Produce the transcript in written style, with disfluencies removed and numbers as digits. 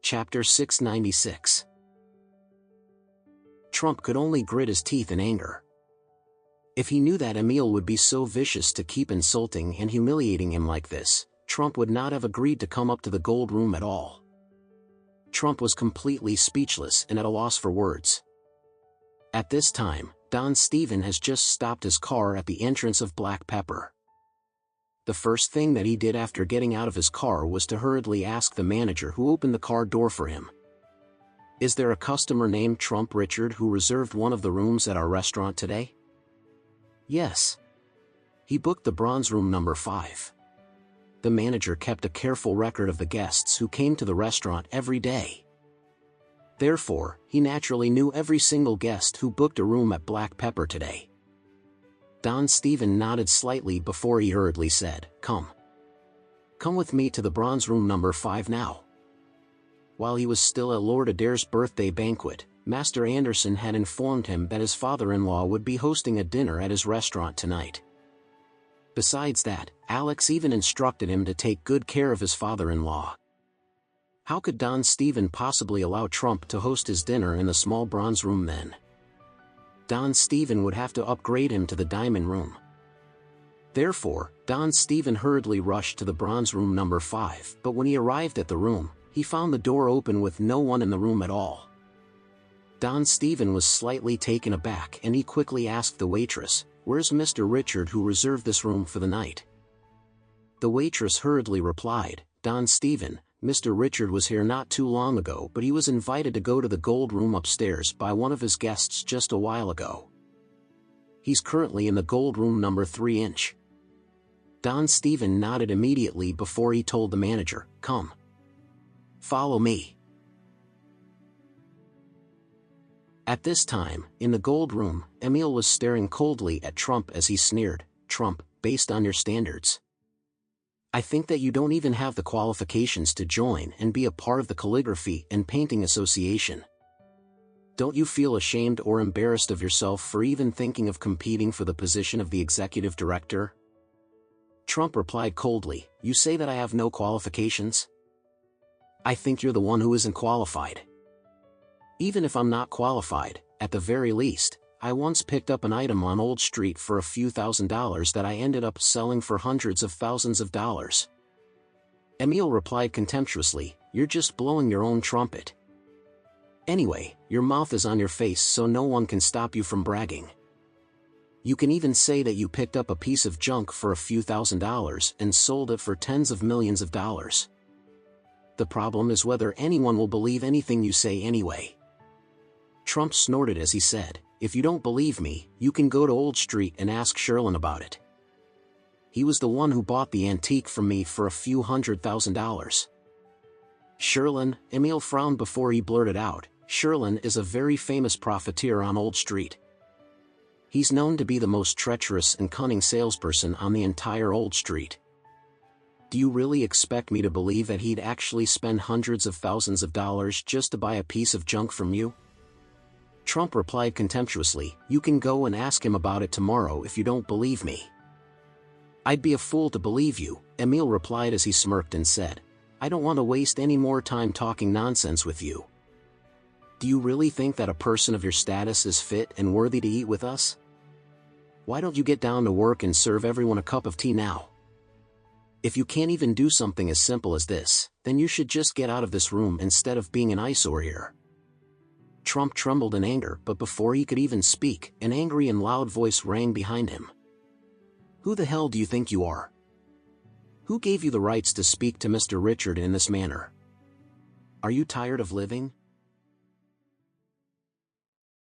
Chapter 696. Trump could only grit his teeth in anger. If he knew that Emil would be so vicious to keep insulting and humiliating him like this, Trump would not have agreed to come up to the gold room at all. Trump was completely speechless and at a loss for words. At this time, Don Steven has just stopped his car at the entrance of Black Pepper. The first thing that he did after getting out of his car was to hurriedly ask the manager who opened the car door for him, "Is there a customer named Trump Richard who reserved one of the rooms at our restaurant today?" "Yes. He booked the bronze room number 5. The manager kept a careful record of the guests who came to the restaurant every day. Therefore, he naturally knew every single guest who booked a room at Black Pepper today. Don Steven nodded slightly before he hurriedly said, Come with me to the bronze room number 5 now." While he was still at Lord Adair's birthday banquet, Master Anderson had informed him that his father-in-law would be hosting a dinner at his restaurant tonight. Besides that, Alex even instructed him to take good care of his father-in-law. How could Don Steven possibly allow Trump to host his dinner in the small bronze room then? Don Steven would have to upgrade him to the diamond room. Therefore, Don Steven hurriedly rushed to the bronze room number 5, but when he arrived at the room, he found the door open with no one in the room at all. Don Steven was slightly taken aback and he quickly asked the waitress, "Where's Mr. Richard who reserved this room for the night?" The waitress hurriedly replied, "Don Steven, Mr. Richard was here not too long ago, but he was invited to go to the gold room upstairs by one of his guests just a while ago. He's currently in the gold room number 3". Don Steven nodded immediately before he told the manager, "Come. Follow me." At this time, in the gold room, Emil was staring coldly at Trump as he sneered, "Trump, based on your standards, I think that you don't even have the qualifications to join and be a part of the Calligraphy and Painting Association. Don't you feel ashamed or embarrassed of yourself for even thinking of competing for the position of the executive director?" Trump replied coldly, "You say that I have no qualifications? I think you're the one who isn't qualified. Even if I'm not qualified, at the very least, I once picked up an item on Old Street for a few $1,000s that I ended up selling for hundreds of thousands of dollars." Emil replied contemptuously, "You're just blowing your own trumpet. Anyway, your mouth is on your face so no one can stop you from bragging. You can even say that you picked up a piece of junk for a few $1,000s and sold it for tens of millions of dollars. The problem is whether anyone will believe anything you say anyway." Trump snorted as he said, "If you don't believe me, you can go to Old Street and ask Sherlin about it. He was the one who bought the antique from me for a few $100,000. Sherlin?" Emil frowned before he blurted out, "Sherlin is a very famous profiteer on Old Street. He's known to be the most treacherous and cunning salesperson on the entire Old Street. Do you really expect me to believe that he'd actually spend hundreds of thousands of dollars just to buy a piece of junk from you?" Trump replied contemptuously, "You can go and ask him about it tomorrow if you don't believe me." "I'd be a fool to believe you," Emil replied as he smirked and said, "I don't want to waste any more time talking nonsense with you. Do you really think that a person of your status is fit and worthy to eat with us? Why don't you get down to work and serve everyone a cup of tea now? If you can't even do something as simple as this, then you should just get out of this room instead of being an eyesore here." Trump trembled in anger, but before he could even speak, an angry and loud voice rang behind him. "Who the hell do you think you are? Who gave you the rights to speak to Mr. Richard in this manner? Are you tired of living?